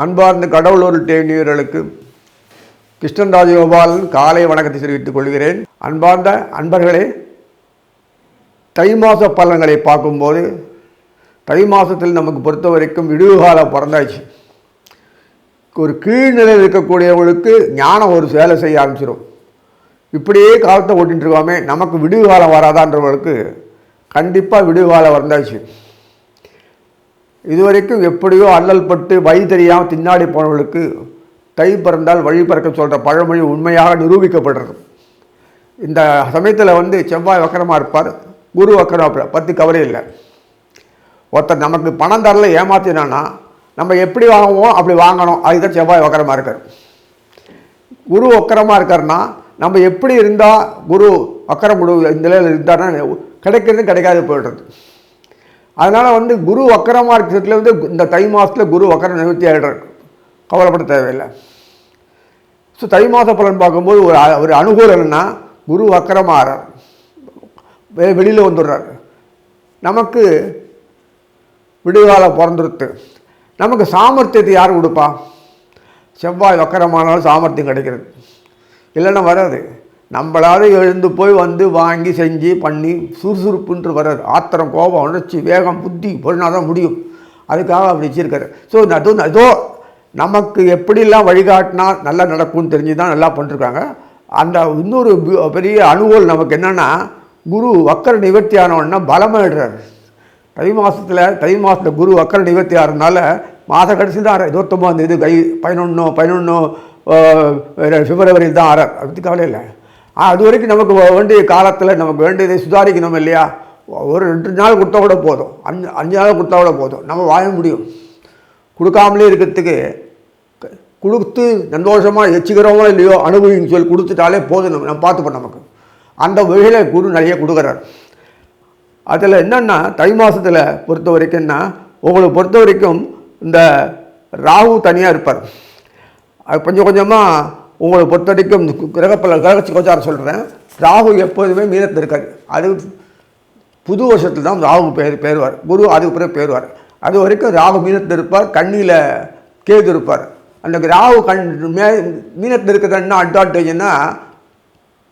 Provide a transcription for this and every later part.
அன்பார்ந்த கடவுளூர் தேனியர்களுக்கு கிருஷ்ணன் ராஜகோபாலன் காலை வணக்கத்தை தெரிவித்துக் கொள்கிறேன். அன்பார்ந்த அன்பர்களே, தை மாத பலன்களை பார்க்கும்போது தை மாதத்தில் நமக்கு பொறுத்த வரைக்கும் விடுவு காலம் பிறந்தாச்சு. ஒரு கீழ்நிலையில் இருக்கக்கூடியவங்களுக்கு ஞானம் ஒரு வேலை செய்ய ஆரம்பிச்சிடும். இப்படியே காலத்தை ஓட்டிகிட்டு இருக்கோமே, நமக்கு விடுவு காலம் வராதான்றவர்களுக்கு கண்டிப்பாக விடுவு காலம் வந்தாச்சு. இதுவரைக்கும் எப்படியோ அல்லல் பட்டு வழி தெரியாமல் தின்னாடி போனவர்களுக்கு தை பிறந்தால் வழி பிறக்க சொல்கிற பழமொழி உண்மையாக நிரூபிக்கப்படுறது. இந்த சமயத்தில் செவ்வாய் வக்கரமாக இருப்பார், குரு வக்கரமாக இருப்பார், பற்றி கவலை இல்லை. ஒருத்தர் நமக்கு பணம் தரல ஏமாத்தினான்னா நம்ம எப்படி வாங்குவோம் அப்படி வாங்கணும். அதுதான் செவ்வாய் வக்கரமாக இருக்கார். குரு வக்கரமாக இருக்காருன்னா நம்ம எப்படி இருந்தால் குரு வக்கரம் இந்த நிலையில் இருந்தாருன்னா கிடைக்கிறது கிடைக்காது போய்டுறது. அதனால் குரு வக்கரமாக இருக்கிறதுல இந்த தை மாதத்தில் குரு வக்கரம் நிவர்த்தி ஆகிடுறார், கவலைப்பட தேவையில்லை. ஸோ தை மாத பலன் பார்க்கும்போது ஒரு அனுகூலம் என்னென்னா குரு வக்கரமாகிறார், வெளியில் வந்துடுறார். நமக்கு விடுகாலம் பிறந்துருத்து. நமக்கு சாமர்த்தியத்தை யார் கொடுப்பா? செவ்வாய் வக்கரமானாலும் சாமர்த்தியம் கிடைக்கிறது, இல்லைன்னா வராது. நம்மளாவது எழுந்து போய் வாங்கி செஞ்சு பண்ணி சுறுசுறுப்புன்று வராது. ஆத்திரம், கோபம், உணர்ச்சி, வேகம், புத்தி பொருளாக தான் முடியும். அதுக்காக அப்படி வச்சிருக்காரு. ஸோ ஏதோ நமக்கு எப்படிலாம் வழிகாட்டினா நல்லா நடக்கும்னு தெரிஞ்சு தான் நல்லா பண்ணிருக்காங்க. அந்த இன்னொரு பெரிய அனுகூலம் நமக்கு என்னென்னா, குரு வக்கர நிவர்த்தி ஆனவன்னா பலமாயிடுறாரு. தை மாதத்தில் குரு வக்கர நிவர்த்தி ஆகிறதுனால மாத கடைசி தான் 29 11 பிப்ரவரியில் தான் ஆறார். அதை பற்றி கவலை இல்லை. அது வரைக்கும் நமக்கு வேண்டிய காலத்தில் நமக்கு வேண்டியதை சுதாரிக்கணும் இல்லையா? ஒரு 2 நாள் கொடுத்தா கூட போதும், 5 நாள் கொடுத்தா கூட போதும், நம்ம வாழ முடியும். கொடுக்காமலே இருக்கிறதுக்கு கொடுத்து சந்தோஷமாக வச்சுக்கிறோமோ இல்லையோ அனுபவின்னு சொல்லி கொடுத்துட்டாலே போதும், நம்ம பார்த்துப்போம். நமக்கு அந்த வகையில் குரு நிறைய கொடுக்குறார். அதில் என்னென்னா தை மாதத்தில் பொறுத்த வரைக்கும்னா உங்களை பொறுத்த வரைக்கும் இந்த ராகு தனியாக இருப்பார். அது கொஞ்சம் கொஞ்சமாக உங்களை பொறுத்த வரைக்கும் கிரக கோச்சாரம் சொல்கிறேன். ராகு எப்போதுமே மீனத்தில் இருக்காது. அது புது வருஷத்தில் தான் ராகு பேருவார். குரு அதுக்கு பிறகு பேருவார். அது வரைக்கும் ராகு மீனத்தில் இருப்பார், கண்ணியில் கேது இருப்பார். அந்த ராகு மீனத்தில் இருக்கிறது என்ன அட்வான்டேஜ்னா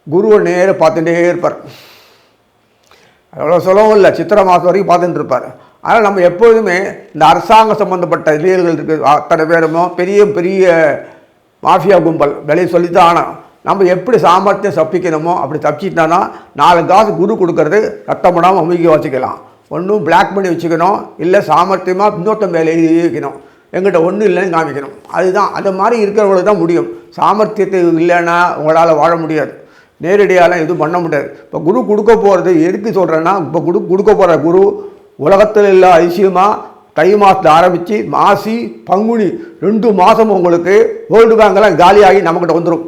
குருவை நேராக பார்த்துட்டே இருப்பார். அவ்வளோ சொல்லவும் இல்லை, சித்திரை மாதம் வரைக்கும் பார்த்துட்டு இருப்பார். அதனால் நம்ம எப்போதுமே இந்த அரசாங்க சம்மந்தப்பட்ட லீடர்கள் இருக்குது அத்தனை பேருமோ பெரிய பெரிய மாஃபியா கும்பல் விலையை சொல்லித்தான். ஆனால் நம்ம எப்படி சாமர்த்தியம் தப்பிக்கணுமோ அப்படி தப்பிச்சிட்டானா 4 காசு குரு கொடுக்கறது ரத்தம் படாமல் அமுக்கி வச்சுக்கலாம். ஒன்றும் பிளாக் பண்ணி வச்சுக்கணும், இல்லை சாமர்த்தியமாக இன்னொருத்தம் வேலை வைக்கணும். எங்கிட்ட ஒன்றும் இல்லைன்னு காமிக்கணும். அதுதான் அது மாதிரி இருக்கிறவங்களுக்கு தான் முடியும். சாமர்த்தியத்தை இல்லைன்னா உங்களால் வாழ முடியாது. நேரடியாலாம் எதுவும் பண்ண முடியாது. இப்போ குரு கொடுக்க போகிறது எதுக்கு சொல்கிறேன்னா, இப்போ கொடுக்க போகிற குரு உலகத்தில் இல்லை அதிசயமாக தை மாதத்தில் ஆரம்பித்து மாசி பங்குனி 2 மாதம் உங்களுக்கு வேர்ல்டு பேங்கெல்லாம் காலியாகி நம்மக்கிட்ட வந்துடும்.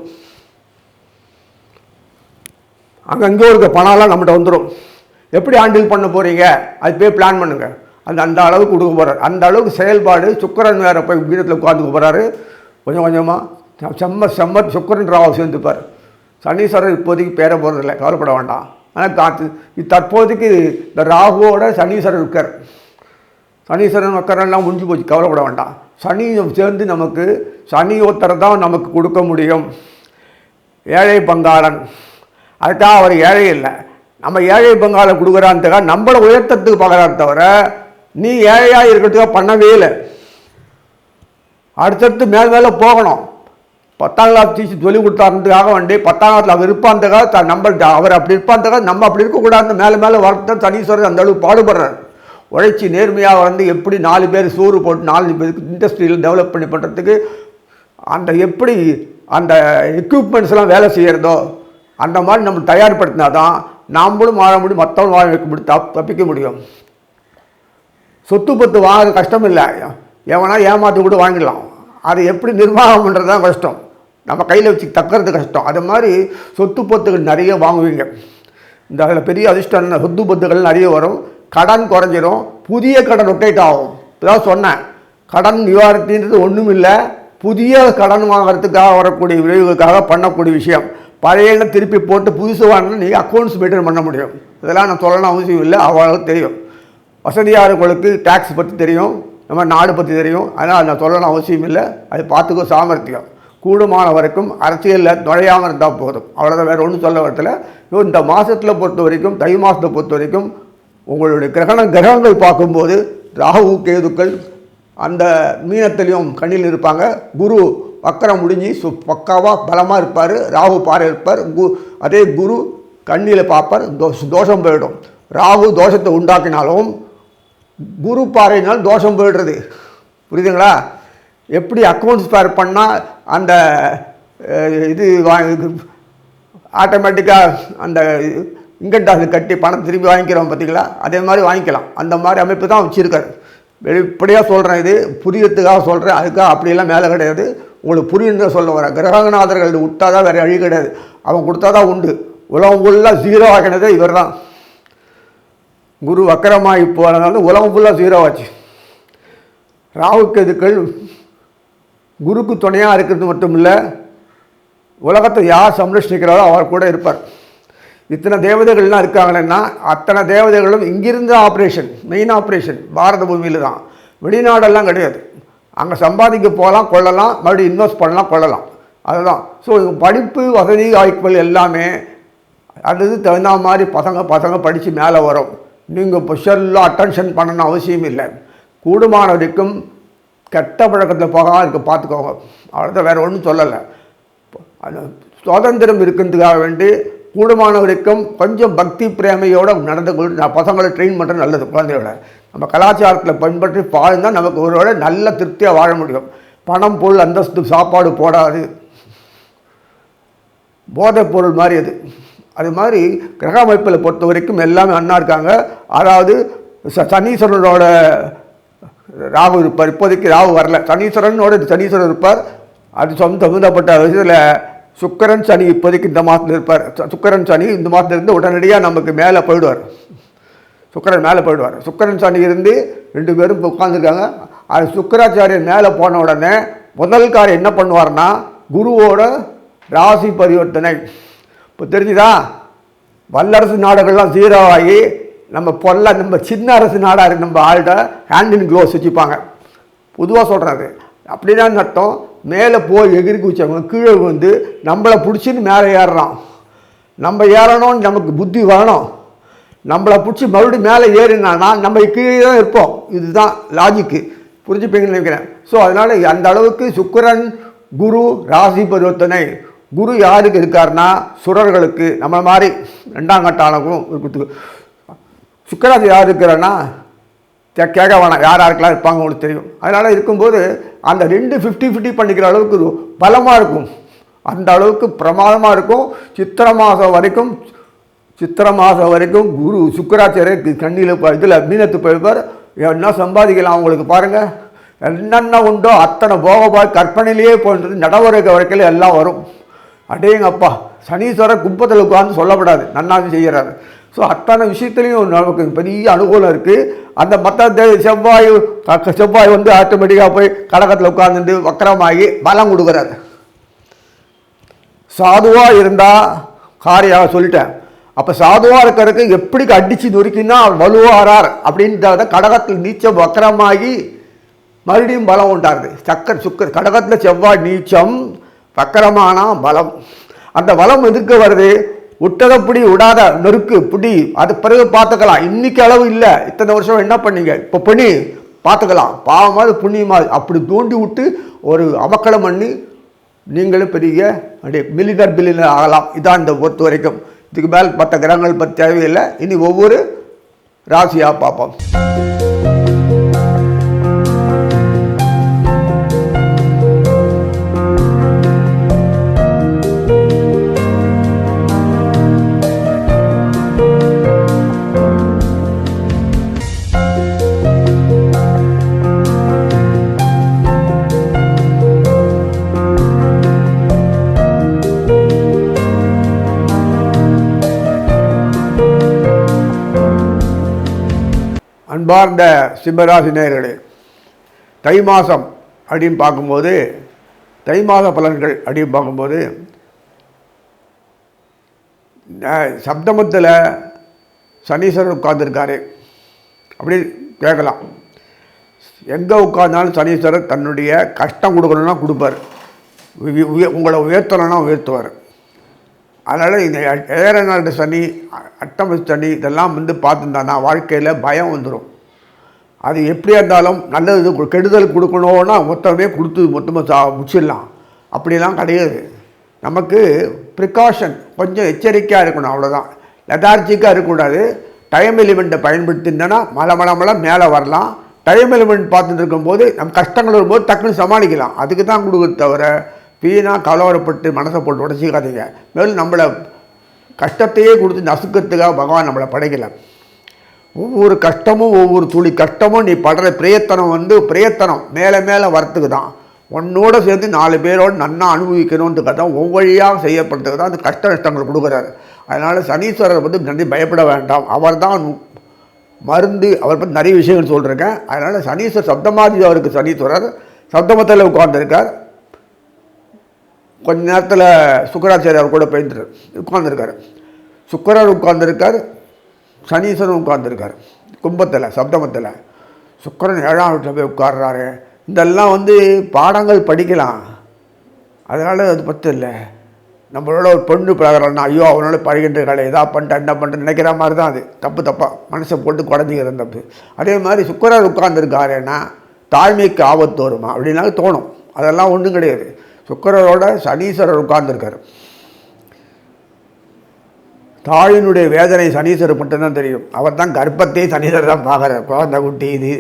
அங்கங்கே இருக்க பணம்லாம் நம்மகிட்ட வந்துடும். எப்படி ஹேண்டில் பண்ண போகிறீங்க அது போய் பிளான் பண்ணுங்கள். அந்த அளவுக்கு கொடுக்க போகிறார். அந்த அளவுக்கு செயல்பாடு. சுக்கிரன் வேறு போய் வீரத்தில் உட்காந்துக்க போகிறாரு. கொஞ்சம் கொஞ்சமாக செம்ம சுக்கிரன் ராகு சேர்ந்துப்பார். சனீஸ்வரர் இப்போதைக்கு பேர போகிறதில்ல, கவலைப்பட வேண்டாம். ஆனால் தற்போதைக்கு இந்த ராகுவோட சனீஸ்வரர் இருக்கார். சனீஸ்வரன் வக்கரெல்லாம் முடிஞ்சு போச்சு, கவலைப்பட வேண்டாம். சனி சேர்ந்து நமக்கு சனி ஒருத்தரை தான் நமக்கு கொடுக்க முடியும். ஏழை பங்காளன், அதுக்காக அவர் ஏழை இல்லை. நம்ம ஏழை பங்காளன் கொடுக்குறான்னுக்காக நம்மளை உயர்த்தத்துக்கு பார்க்குறாரு தவிர நீ ஏழையாக இருக்கிறதுக்காக பண்ணவே இல்லை. அடுத்தடுத்து மேலே போகணும். 10ஆம் கிளாஸ் டீச்சர் சொல்லி கொடுத்தாருன்றதுக்காக 10ஆம் கிளாஸில் அவர் இருப்பான்றதுக்காக அவர் அப்படி இருப்பான்றதுக்காக நம்ம அப்படி இருக்கக்கூடாது. மேலே வரத்தான் சனீஸ்வரர் அந்த அளவுக்கு பாடுபடுறார். உழைச்சி நேர்மையாக எப்படி 4 பேர் சோறு போட்டு 4 பேருக்கு இண்டஸ்ட்ரியில் டெவலப் பண்ணி பண்ணுறதுக்கு அந்த எப்படி அந்த எக்யூப்மெண்ட்ஸ்லாம் வேலை செய்கிறதோ அந்த மாதிரி நம்ம தயார்படுத்தினா தான் நாம்ளும் வாழ முடியும், மற்றவங்க வாழ வைக்க முடியும், தப்பிக்க முடியும். சொத்து பத்து வாங்க கஷ்டம் இல்லை, எவனா ஏமாற்றி கூட வாங்கிடலாம். அது எப்படி நிர்வாகம் பண்ணுறது தான் கஷ்டம், நம்ம கையில் வச்சு தக்கிறது கஷ்டம். அது மாதிரி சொத்து பத்துகள் நிறைய வாங்குவீங்க. இந்த அதில் பெரிய அதிர்ஷ்டம் சொத்து பத்துகள் நிறைய வரும். கடன் குறைஞ்சிரும், புதிய கடன் ரொட்டேட் ஆகும். இப்போதான் சொன்னேன், கடன் நிவாரணத்தின்றது ஒன்றும் இல்லை, புதிய கடன் வாங்கிறதுக்காக வரக்கூடிய விளைவுகளுக்காக பண்ணக்கூடிய விஷயம். பழைய திருப்பி போட்டு புதுசு வாங்கினா நீங்கள் அக்கௌண்ட்ஸ் மெயின்டைன் பண்ண முடியும். இதெல்லாம் நான் சொல்லணும் அவசியம் இல்லை, அவ்வளோ தெரியும். வசதியாளர்களுக்கு டேக்ஸ் பற்றி தெரியும், நம்ம நாடு பற்றி தெரியும், அதனால் நான் சொல்லணும் அவசியம் இல்லை. அது பார்த்துக்கோ. சாமர்த்தியம் கூடுமான வரைக்கும் அரசியலில் நுழையாமல் இருந்தால் போதும், அவ்வளோதான். வேறு ஒன்றும் சொல்ல வரதில்ல. இந்த மாதத்தில் பொறுத்த வரைக்கும், தை மாதத்தை பொறுத்த வரைக்கும் உங்களுடைய கிரகங்கள் பார்க்கும்போது ராகு கேதுக்கள் அந்த மீனத்திலையும் கண்ணில் இருப்பாங்க. குரு வக்கரம் முடிஞ்சு பக்காவாக பலமாக இருப்பார். ராகு பாறை இருப்பார். அதே குரு கண்ணியில் பார்ப்பார். தோஷம் போயிடும். ராகு தோஷத்தை உண்டாக்கினாலும் குரு பாறையினால் தோஷம் போயிடுறது. புரியுதுங்களா? எப்படி அக்கௌண்ட்ஸ் பேர் பண்ணால் அந்த இது ஆட்டோமேட்டிக்காக அந்த இன்கம் டாக்ஸ் கட்டி பணம் திரும்பி வாங்கிக்கிறோம் பார்த்தீங்களா, அதே மாதிரி வாங்கிக்கலாம். அந்த மாதிரி அமைப்பு தான் வச்சுருக்காரு. வெளிப்படையாக சொல்கிறேன், இது புரியறதுக்காக சொல்கிறேன், அதுக்காக அப்படியெல்லாம் மேலே கிடையாது. உங்களுக்கு புரியுன்ற சொல்ல வர கிரகநாதர்கள் விட்டா தான் வேறு வழி கிடையாது. அவன் கொடுத்தா தான் உண்டு. உலகம் ஃபுல்லாக ஜீரோ ஆகினதே இவர் தான். குரு வக்கரமாகி போகிறதுனால உலகம் ஃபுல்லாக ஜீரோ ஆச்சு. ராகுக்கு எதுக்கள் குருக்கு துணையாக இருக்கிறது மட்டும் இல்லை, உலகத்தை யார் சம்ரட்சிக்கிறாரோ அவர் கூட இருப்பார். இத்தனை தேவதைகள்லாம் இருக்காங்களேன்னா அத்தனை தேவதைகளும் இங்கிருந்து ஆப்ரேஷன், மெயின் ஆப்ரேஷன் பாரத பூமியில் தான். வெளிநாடெல்லாம் கிடையாது. அங்கே சம்பாதிக்க போகலாம், கொள்ளலாம், மறுபடியும் இன்வெஸ்ட் பண்ணலாம், கொள்ளலாம். அதுதான். ஸோ படிப்பு வசதி வாய்ப்புகள் எல்லாமே அது தகுந்த மாதிரி பசங்க படித்து மேலே வரும். நீங்கள் ஸ்பெஷலாக அட்டென்ஷன் பண்ணணும் அவசியம் இல்லை. கூடுமான வரைக்கும் கெட்ட பழக்கத்தில் போகாமல் இருக்க பார்த்துக்கோங்க. அவ்வளோதான், வேறு ஒன்றும் சொல்லலை. அது சுதந்திரம் இருக்கிறதுக்காக வேண்டி கூடுமான வரைக்கும் கொஞ்சம் பக்தி பிரேமையோடு நடந்து கொண்டு நான் பசங்களை ட்ரெயின் பண்ணுறது நல்லது. குழந்தையோட நம்ம கலாச்சாரத்தில் பின்பற்றி வாழ்ந்தால் நமக்கு ஒருவேளை நல்ல திருப்தியாக வாழ முடியும். பணம், பொருள், அந்தஸ்து, சாப்பாடு போடாது, போதைப் பொருள் மாதிரி அது மாதிரி கிரக அமைப்பில் பொறுத்த வரைக்கும் எல்லாமே அண்ணா இருக்காங்க. அதாவது சனீஸ்வரனோட ராகு இருப்பார். இப்போதைக்கு ராகு வரல, சனீஸ்வரன் இருப்பார். அது சம்பந்தப்பட்ட விஷயத்தில் சுக்கிரன் சனி இப்போதைக்கு இந்த மாதத்தில் இருப்பார். சுக்கிரன் சனி இந்த மாதத்தில் இருந்து உடனடியாக நமக்கு மேலே போயிடுவார். சுக்கிரன் சனி இருந்து 2 பேரும் உட்காந்துருக்காங்க. அது சுக்கிராச்சாரியர் மேலே போன உடனே முதல் காரியம் என்ன பண்ணுவார்னா குருவோட ராசி பரிவர்த்தனை. இப்போ தெரிஞ்சுதா? வல்லரசு நாடுகள்லாம் ஜீரோ ஆகி நம்ம சின்ன அரசு நாடாக இருக்கு. நம்ம ஆள்கிட்ட ஹேண்ட் இன் க்ளோவ்ஸ் வச்சுப்பாங்க. பொதுவாக சொல்கிறது அப்படிதான் அர்த்தம். மேலே போய் எகிரி குதிச்சவங்க கீழே வந்து நம்மளை பிடிச்சின்னு மேலே ஏறுறான். நம்ம ஏறணும்னு நமக்கு புத்தி வரணும். நம்மளை பிடிச்சி மறுபடியும் மேலே ஏறினான்னா நம்ம கீழே தான் இருப்போம். இதுதான் லாஜிக்கு. புரிஞ்சுப்பீங்கன்னு நினைக்கிறேன். ஸோ அதனால் அந்த அளவுக்கு சுக்கிரன் குரு ராசி பரிவர்த்தனை. குரு யாருக்கு இருக்காருன்னா சுரர்களுக்கு, நம்ம மாதிரி 2ஆம் கட்ட ஆளுக்கும். சுக்கிராசி யார் இருக்கிறான்னா கேட்க வேணாம், யாருக்கெல்லாம் இருப்பாங்க உங்களுக்கு தெரியும். அதனால் இருக்கும்போது அந்த 2 50-50 பண்ணிக்கிற அளவுக்கு பலமாக இருக்கும். அந்த அளவுக்கு பிரமாதமாக இருக்கும். சித்திரை மாதம் வரைக்கும் குரு சுக்கிராச்சாரியர் கண்ணியில் இதில் மீனத்து போயிருப்பார். என்ன சம்பாதிக்கலாம் அவங்களுக்கு பாருங்கள். என்னென்ன உண்டோ அத்தனை போகபாய் கற்பனையிலேயே போன்றது நடவடிக்கை வரைக்கும் எல்லாம் வரும். அடேங்கப்பா, சனீஸ்வரர் கும்பத்தில் உட்கார்ந்து சொல்லப்படாது, நன்னாவது செய்கிறாரு. ஸோ அத்தனை விஷயத்துலையும் நமக்கு பெரிய அனுகூலம் இருக்குது. அந்த மற்ற செவ்வாய் வந்து ஆட்டோமேட்டிக்காக போய் கடகத்தில் உட்கார்ந்துட்டு வக்கரமாகி பலம் கொடுக்குறாரு. சாதுவாக இருந்தால் காரியாக சொல்லிட்டேன். அப்போ சாதுவாக இருக்கிறதுக்கு எப்படி அடித்து நொறுக்கினா வலுவாரார் அப்படின்றத கடகத்தில் நீச்சம் வக்கரமாகி மறுபடியும் பலம் உண்டாருது. சுக்கர் கடகத்தில் செவ்வாய் நீச்சம், வக்கரமான பலம். அந்த பலம் எதுக்கு வருது? விட்டதை பிடி, விடாத நெருக்கு பிடி, அது பிறகு பார்த்துக்கலாம். இன்னைக்கு அளவு இல்லை, இத்தனை வருஷம் என்ன பண்ணீங்க, இப்போ பண்ணி பார்த்துக்கலாம். பாவமாவது புண்ணியமாவது அப்படி தூண்டி விட்டு ஒரு அமக்களம் பண்ணி நீங்களும் பெரிய அப்படியே பில்லியனர் ஆகலாம். இதான் இந்த பொறுத்த வரைக்கும். இதுக்கு மேல் மற்ற கிரகங்கள் பற்றி தேவையில்லை. இனி ஒவ்வொரு ராசியாக பார்ப்போம். அன்பார்ந்த சிம்மராசி நேயர்களே, தை மாதம் அப்படின்னு பார்க்கும்போது, தை மாத பலன்கள் அப்படின்னு பார்க்கும்போது சப்தமத்தில் சனீஸ்வரர் உட்கார்ந்துருக்காரு அப்படி கேட்கலாம். எங்கே உட்கார்ந்தாலும் சனீஸ்வரர் தன்னுடைய கஷ்டம் கொடுக்கணும்னா கொடுப்பார், உங்களை உயர்த்தணும்னா உயர்த்துவார். அதனால் இந்த 7ஆம் நாடு சனி, அட்டம சனி இதெல்லாம் வந்து பார்த்துருந்தானா வாழ்க்கையில் பயம் வந்துடும். அது எப்படியா இருந்தாலும் நல்லது கெடுதல் கொடுக்கணுன்னா மொத்தமே கொடுத்து மொத்தமாக முடிச்சிடலாம், அப்படிலாம் கிடையாது. நமக்கு ப்ரிகாஷன், கொஞ்சம் எச்சரிக்கையாக இருக்கணும், அவ்வளோதான். லெதார்ஜிக்காக இருக்கக்கூடாது. டைம் எலிமெண்ட்டை பயன்படுத்தினா மலை மேலே வரலாம். டைம் எலிமெண்ட் பார்த்துட்டு இருக்கும்போது நம்ம கஷ்டங்கள் வரும்போது டக்குன்னு சமாளிக்கலாம். அதுக்கு தான் கொடுக்குறது தவிர வீணாக கலவரப்பட்டு மனசை போட்டு உடச்சிக்காதீங்க. மேலும் நம்மளை கஷ்டத்தையே கொடுத்து நசுக்கிறதுக்காக பகவான் நம்மளை படைக்கலாம். ஒவ்வொரு கஷ்டமும் ஒவ்வொரு துளி கஷ்டமும் நீ படுற பிரயத்தனம் வந்து பிரயத்தனம் மேலே மேலே வரத்துக்கு தான். உன்னோட சேர்ந்து 4 பேரோடு நன்னா அனுபவிக்கணுன்றதுக்காக தான் ஒவ்வொழியாக செய்யப்படுறதுக்கு தான் அந்த கஷ்ட நஷ்டங்கள் கொடுக்குறாரு. அதனால் சனீஸ்வரர் வந்து நன்றி பயப்பட வேண்டாம், அவர் தான் மருந்து. அவர் பற்றி நிறைய விஷயங்கள் சொல்லியிருக்கேன். அதனால் சனீஸ்வரர் சப்தமாதி அவருக்கு சனீஸ்வரர் சப்தமத்தில் உட்கார்ந்துருக்கார். கொஞ்ச நேரத்தில் சுக்கராச்சாரியார் கூட போயிட்டு உட்கார்ந்துருக்கார். சுக்கரர் உட்கார்ந்துருக்கார், சனீஸ்வரன் உட்கார்ந்துருக்கார் கும்பத்தில் சப்தமத்தில். சுக்கரன் 7ஆம் வீட்டில் போய் உட்கார்றாரு. இதெல்லாம் வந்து பாடங்கள் படிக்கலாம், அதனால் அது பற்றி இல்லை. நம்மளோட ஒரு பொண்ணு பழகிறோன்னா ஐயோ அவனோட பழகின்ற கலை எதாவது பண்ணிட்டு என்ன பண்ணுறது நினைக்கிற மாதிரி தான். அது தப்பாக மனசை போட்டு குறைஞ்சிக்கிறது தப்பு. அதே மாதிரி சுக்கரர் உட்கார்ந்துருக்காருன்னா தாழ்மைக்கு ஆபத்து வருமா அப்படின்னா தோணும். அதெல்லாம் ஒன்றும் கிடையாது. சுக்கரரோட சனீஸ்வரர் உட்கார்ந்துருக்கார். தாயினுடைய வேதனை சனீஸ்வரர் மட்டும்தான் தெரியும். அவர் தான் கர்ப்பத்தையே சனீஸ்வரர் தான் பார்க்குறார். குழந்தை குட்டி இது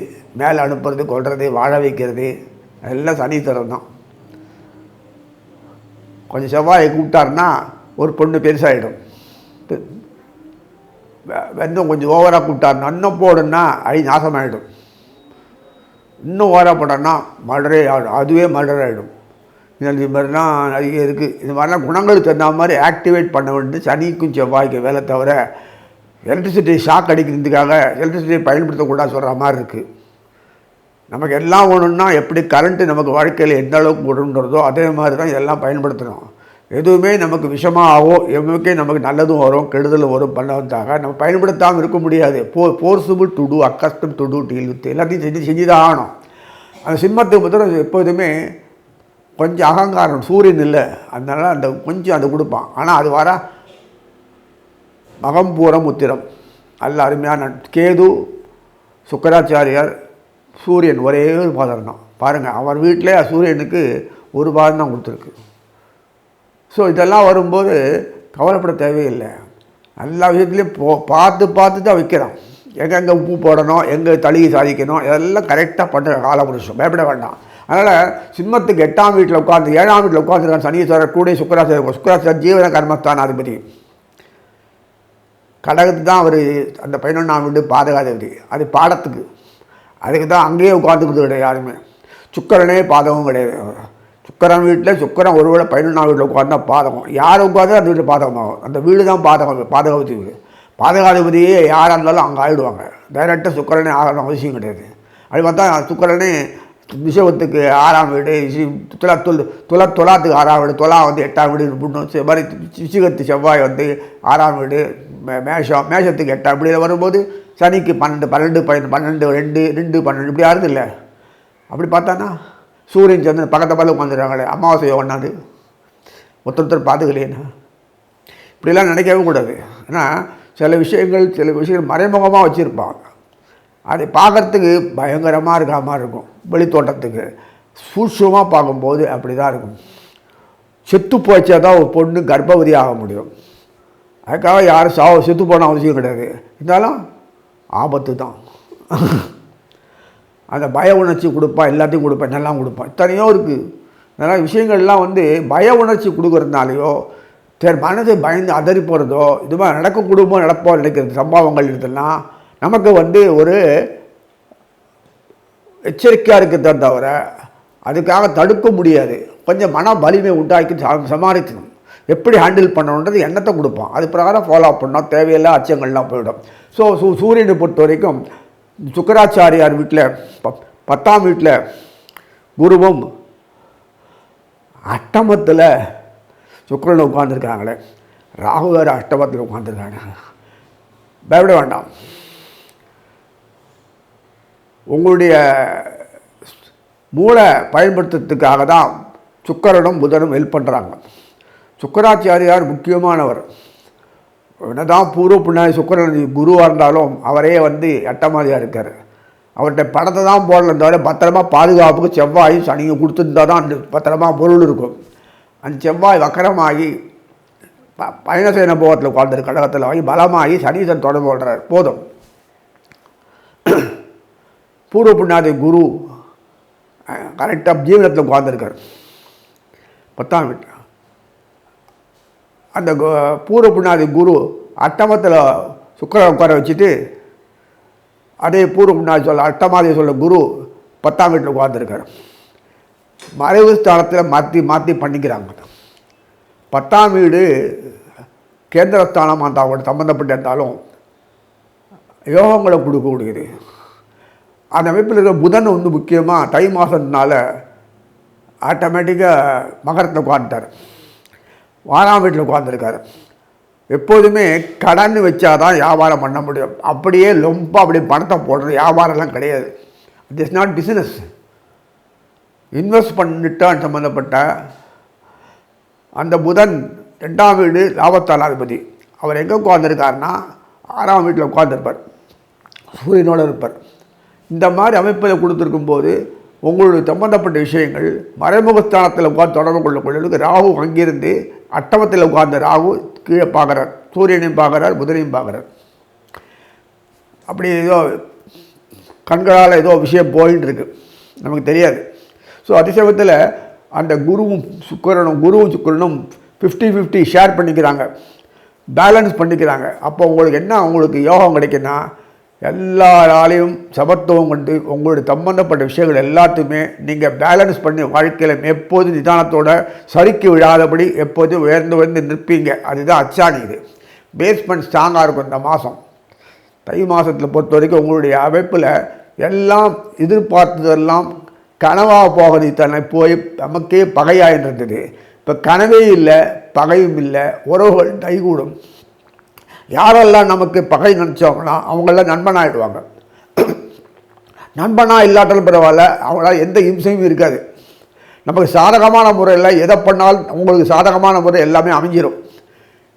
மேலே அனுப்புறது, கொள்வது, வாழ வைக்கிறது எல்லாம் சனீஸ்வரர் தான். கொஞ்சம் செவ்வாயை கூப்பிட்டாருன்னா ஒரு பொண்ணு பெருசாகிடும். இன்னும் கொஞ்சம் ஓவராக கூப்பிட்டாருன்னா இன்னும் போடுன்னா நாசமாகிடும். இன்னும் ஓவராக போட்டார்னா மர்டரே ஆகிடும், அதுவே மர்டர் ஆகிடும். இது மாதிரிலாம் நிறைய இருக்குது. இது மாதிரிலாம் குணங்களுக்கு தகுந்த மாதிரி ஆக்டிவேட் பண்ண வேண்டியது சனிக்கும் செவ்வாய்க்கு வேலை தவிர எலக்ட்ரிசிட்டி ஷாக் அடிக்கிறதுக்காக எலக்ட்ரிசிட்டியை பயன்படுத்தக்கூடாது சொல்கிற மாதிரி இருக்குது. நமக்கு எல்லாம் ஒன்றுன்னா எப்படி கரண்ட்டு நமக்கு வாழ்க்கையில் எந்த அளவுக்கு ஒன்றுன்றதோ அதே மாதிரி தான் இதெல்லாம் பயன்படுத்தணும். எதுவுமே நமக்கு விஷமாகவோ எதுவுமே நமக்கு நல்லதும் வரும் கெடுதலும் வரும் பண்ணதாக நம்ம பயன்படுத்தாமல் இருக்க முடியாது. Forcible to do, accustom to do, deal with எல்லாத்தையும் செஞ்சு தான் ஆகணும். அந்த சிம்மத்துக்கு பற்றி எப்போதுமே கொஞ்சம் அகங்காரம், சூரியன் இல்லை, அதனால அந்த கொஞ்சம் அதை கொடுப்பான். ஆனால் அது வர மகம்பூரம் உத்திரம் நல்ல அருமையான கேது, சுக்கராச்சாரியார், சூரியன் ஒரே ஒரு பாதம் தான். பாருங்கள், அவர் வீட்டிலே சூரியனுக்கு ஒரு பாதம் தான் கொடுத்துருக்கு. ஸோ இதெல்லாம் வரும்போது கவலைப்பட தேவையில்லை. எல்லா விஷயத்துலேயும் பார்த்து தான் வைக்கிறோம். எங்கெங்கே உப்பு போடணும், எங்கே தளிகை சாதிக்கணும், இதெல்லாம் கரெக்டாக பண்ணுற காலபுருஷம், பயப்பட வேண்டாம். அதனால் சிம்மத்துக்கு 8ஆம் வீட்டில் உட்காந்து 7ஆம் வீட்டில் உட்காந்துருக்காங்க சனீஸ்வரர் கூட சுக்கராச்சாரியர். சுக்கராச்சாரியர் ஜீவன கர்மஸ்தான் அதிபதி. கடகத்துக்கு தான் அவர் அந்த 11ஆம் வீடு பாதகாதிபதி. அது பாடத்துக்கு, அதுக்கு தான் அங்கேயே உட்காந்துக்கிறது கிடையாது யாருமே. சுக்கரனே பாதகம் கிடையாது. சுக்கரன் வீட்டில் சுக்கரன் ஒருவேளை 11ஆம் வீட்டில் உட்காந்தா பாதகம், யார் உட்காந்து அந்த வீட்டில் பாதகமாகும். அந்த வீடு தான் பாதகாதிபதி வீடு. பாதகாதிபதியே யாராக இருந்தாலும் அங்கே ஆகிடுவாங்க. டைரெக்டாக சுக்கரனே ஆகணும் அவசியம் கிடையாது. அது பார்த்தா சுக்கரனே விஷவத்துக்கு 6ஆம் வீடு, துலாத்துக்கு 6ஆம் வீடு, துலா வந்து 8ஆம் வீடு புண்ணும் மாதிரி, விஷகத்து செவ்வாய் வந்து 6ஆம் வீடு, மேஷத்துக்கு 8ஆம் வீடு வரும்போது சனிக்கு 12, 12, 2, 12 இப்படி யாரும் இல்லை. அப்படி பார்த்தானா சூரியன் சந்திரன் பக்கத்து உட்காந்துருக்காங்களே, அமாவாசை ஒன்றாது ஒருத்தர் பார்த்துக்கலையேன்னா இப்படிலாம் நினைக்கவே கூடாது. ஏன்னா சில விஷயங்கள் மறைமுகமாக வச்சுருப்பாங்க. அதை பார்க்குறதுக்கு பயங்கரமாக இருக்கிற மாதிரி இருக்கும். வெளித்தோட்டத்துக்கு சூட்சமாக பார்க்கும்போது அப்படி தான் இருக்கும். செத்து போச்சா தான் ஒரு பொண்ணு கர்ப்பவதி ஆக முடியும். அதுக்காக யாரும் செத்து போன அவசியம் கிடையாது. இருந்தாலும் ஆபத்து தான். அந்த பய உணர்ச்சி கொடுப்பான், எல்லாத்தையும் கொடுப்பேன், என்னெல்லாம் கொடுப்பான், இத்தனையோ இருக்குது. அதனால் விஷயங்கள்லாம் வந்து பய உணர்ச்சி கொடுக்குறதுனாலையோ மனதை பயந்து அதறி போகிறதோ இது மாதிரி நடக்கக்கூடுமோ நடப்போ நினைக்கிறது சம்பவங்கள் இதெல்லாம் நமக்கு வந்து ஒரு எச்சரிக்கையாக இருக்கிறத தவிர அதுக்காக தடுக்க முடியாது. கொஞ்சம் மன வலிமை உண்டாக்கி சமாளிக்கணும். எப்படி ஹேண்டில் பண்ணணுன்றது எண்ணத்தை கொடுப்போம். அது பிரகாரம் ஃபாலோ பண்ணோம். தேவையில்லை அச்சங்கள்லாம் போயிடும். ஸோ சூரியனை பொறுத்த வரைக்கும் சுக்கராச்சாரியார் வீட்டில் 10ஆம் வீட்டில் குருவும் அஷ்டமத்தில் சுக்கரன் உட்காந்துருக்காங்களே, ராகு வேறு அஷ்டமத்தில் உட்காந்துருக்காங்க. பயப்பட வேண்டாம். உங்களுடைய மூளை பயன்படுத்துறதுக்காக தான் சுக்கிரனும் புதனும் ஹெல்ப் பண்ணுறாங்க. சுக்கிராச்சாரியார் முக்கியமானவர். என்னதான் பூர்வ புண்ணிய சுக்கிரன் குருவாக இருந்தாலும் அவரே வந்து எட்டமாதிரியாக இருக்கார். அவர்கிட்ட பணத்தை தான் போடலாம் தவிர பத்திரமா பாதுகாப்புக்கு செவ்வாயும் சனியும் கொடுத்துருந்தா தான் அந்த பத்திரமா பொருள் இருக்கும். அந்த செவ்வாய் வக்கரமாகி பயணசேன போகத்தில் உட்காந்துரு கடகத்தில் வாங்கி பலமாகி சனீசன் தொடர்பு கொள்கிறார். போதும். பூர்வ புண்ணியாதி குரு கரெக்டாக ஜீவனத்தில் உட்காந்துருக்கார் 10ஆம் வீட்டில். அந்த பூர்வ புண்ணியாதி குரு அட்டமத்தில் சுக்கிரனை உட்கார வச்சுட்டு அதே பூர்வ புண்ணியாதி சொல்ல அட்டமாதி சொல்ல குரு 10ஆம் வீட்டில் உட்காந்துருக்கார். மறைவு ஸ்தானத்தில் மாற்றி பண்ணிக்கிறாங்க. 10ஆம் வீடு கேந்திரஸ்தானம் அந்த அவங்களோட சம்மந்தப்பட்டு இருந்தாலும் யோகங்களை கொடுக்கக்கூடியது. அந்த அமைப்பில் இருக்கிற புதன் வந்து முக்கியமாக தை மாதத்தினால ஆட்டோமேட்டிக்காக மகரத்தில் உட்காந்துட்டார். 6ஆம் வீட்டில் உட்காந்துருக்காரு. எப்போதுமே கடன் வச்சாதான் வியாபாரம் பண்ண முடியும். அப்படியே ரொம்ப அப்படி பணத்தை போடுறது வியாபாரம்லாம் கிடையாது. It is not business. Invest பண்ணிட்டான் சம்மந்தப்பட்ட அந்த புதன் 2ஆம் வீடு லாபஸ்தானாதிபதி. அவர் எங்கே உட்காந்துருக்காருன்னா 6ஆம் வீட்டில் உட்காந்துருப்பார், சூரியனோடு இருப்பார். இந்த மாதிரி அமைப்பில் கொடுத்துருக்கும்போது உங்களுடைய சம்பந்தப்பட்ட விஷயங்கள் மறைமுகஸ்தானத்தில் உட்காந்து தொடர்பு கொள்ளக்கூடியவர்களுக்கு ராகு அங்கிருந்து அட்டமத்தில் உட்கார்ந்த ராகு கீழே பார்க்குறார், சூரியனையும் பார்க்குறார், புதனையும் பார்க்குறார். அப்படி ஏதோ கண்களால் ஏதோ விஷயம் போயின்னு இருக்கு, நமக்கு தெரியாது. ஸோ அதிசயத்தில் அந்த குருவும் சுக்கிரனும் 50-50 ஷேர் பண்ணிக்கிறாங்க, பேலன்ஸ் பண்ணிக்கிறாங்க. அப்போ உங்களுக்கு என்ன உங்களுக்கு யோகம் கிடைக்குன்னா எல்லாராலையும் சமத்துவம் கொண்டு உங்களுடைய சம்பந்தப்பட்ட விஷயங்கள் எல்லாத்தையுமே நீங்கள் பேலன்ஸ் பண்ணி வாழ்க்கையில் எப்போதும் நிதானத்தோட சறுக்கி விழாதபடி எப்போதும் உயர்ந்து நிற்பீங்க. அதுதான் அச்சாணி. இது பேஸ்மெண்ட் ஸ்ட்ராங்காக இருக்கும். இந்த மாதம் தை மாதத்தில் பொறுத்த வரைக்கும் உங்களுடைய அமைப்பில் எல்லாம் எதிர்பார்த்ததெல்லாம் கனவாக போகிறது. தன்னை போய் நமக்கே பகையாக இருந்தது. இப்போ கனவே இல்லை, பகையும் இல்லை, உறவுகள் கைகூடும். யாரெல்லாம் நமக்கு பகை நினச்சோம்னா அவங்களாம் நண்பனாகிடுவாங்க. நண்பனாக இல்லாட்டாலும் பரவாயில்ல, அவங்களால எந்த இம்சையும் இருக்காது. நமக்கு சாதகமான முறையில் எதை பண்ணாலும் உங்களுக்கு சாதகமான முறை எல்லாமே அமைஞ்சிடும்.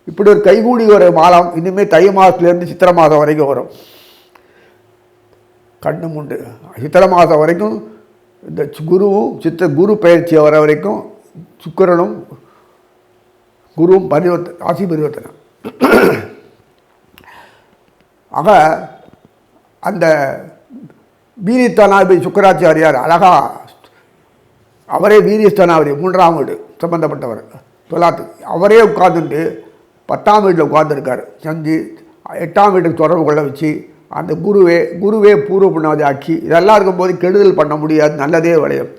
இப்படி ஒரு கைகூடி ஒரு மாதம் இனிமேல் தை மாதத்துலேருந்து சித்திரை மாதம் வரைக்கும் வரும். கண்ணு முண்டு சித்திரை மாதம் வரைக்கும் இந்த குரு பயிற்சி வர வரைக்கும் சுக்கிரனும் குருவும் ராசி பரிவர்த்தனை. ஆக அந்த வீரியஸ்தானாதிபதி சுக்கிராச்சாரியார் அழகா அவரே வீரியஸ்தானாதிபதி 3ஆம் வீடு சம்பந்தப்பட்டவர் அவரே உட்கார்ந்துட்டு 10ஆம் வீட்டில் உட்கார்ந்துருக்கார். செஞ்சு 8ஆம் வீட்டுக்கு தொடர்பு கொள்ள வச்சு அந்த குருவே பூர்வ புண்ணியாதி ஆக்கி இதெல்லாம் இருக்கும்போது கெடுதல் பண்ண முடியாது, நல்லதே விளையும்.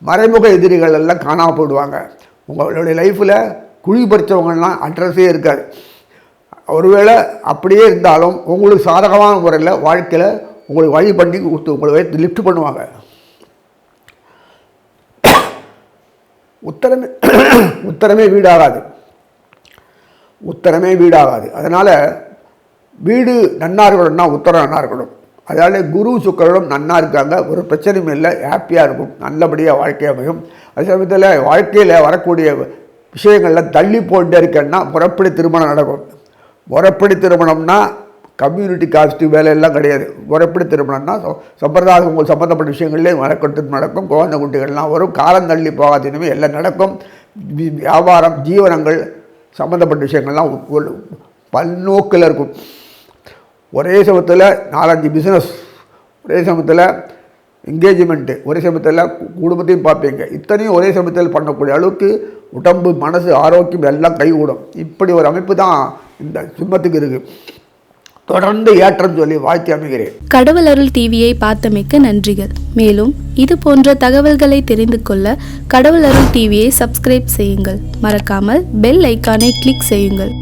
மறைமுக எதிரிகள் எல்லாம் காணாமல் போயிடுவாங்க. உங்களுடைய லைஃப்பில் குழி பறித்தவங்கலாம் அட்ரஸே இருக்காது. ஒருவேளை அப்படியே இருந்தாலும் உங்களுக்கு சாதகமான முறையில் வாழ்க்கையில் உங்களுக்கு வழி பண்ணி உங்களை வைத்து லிஃப்ட் பண்ணுவாங்க. உத்தரமே வீடாகாது. அதனால் வீடு நன்னா இருக்கணும்னா உத்தரம் நன்னா இருக்கணும். அதனால் குரு சுக்கிரனும் நன்னா இருக்காங்க, ஒரு பிரச்சனையும் இல்லை, ஹாப்பியாக இருக்கும், நல்லபடியாக வாழ்க்கை அமையும். அதே சமயத்தில் வாழ்க்கையில் வரக்கூடிய விஷயங்களில் தள்ளி போயிட்டே இருக்கேன்னா முறைப்படி திருமணம் நடக்கும். முறைப்படி திருமணம்னா கம்யூனிட்டி காஸ்ட் வேலையெல்லாம் கிடையாது. முறைப்படி திருமணம்னா சம்பிரதாயம் உங்களுக்கு சம்மந்தப்பட்ட விஷயங்கள்லேயே நடக்கும். குழந்தை குட்டிகள்லாம் வரும். காலம் தள்ளி போகாதீனுமே எல்லாம் நடக்கும். வியாபாரம் ஜீவனங்கள் சம்மந்தப்பட்ட விஷயங்கள்லாம் பல்நோக்கில் இருக்கும். ஒரே சமயத்தில் 4-5 பிஸ்னஸ், ஒரே சமயத்தில் என்கேஜ்மெண்ட்டு, ஒரே சமயத்தில் குடும்பத்தையும் பார்ப்பீங்க. இத்தனையும் ஒரே சமயத்தில் பண்ணக்கூடிய அளவுக்கு உடம்பு மனசு ஆரோக்கியம் எல்லாம் கைகூடும். இப்படி ஒரு அமைப்பு தான் இந்த சிம்மத்துக்கு இருக்குது. தொடர்ந்து ஏற்றம் சொல்லி வாழ்க்கை அமைகிறேன். கடவுள் அருள் டிவியை பார்த்தமைக்க நன்றிகள். மேலும் இது போன்ற தகவல்களை தெரிந்து கொள்ள கடவுள் அருள் டிவியை சப்ஸ்கிரைப் செய்யுங்கள். மறக்காமல் பெல் ஐக்கானை கிளிக் செய்யுங்கள்.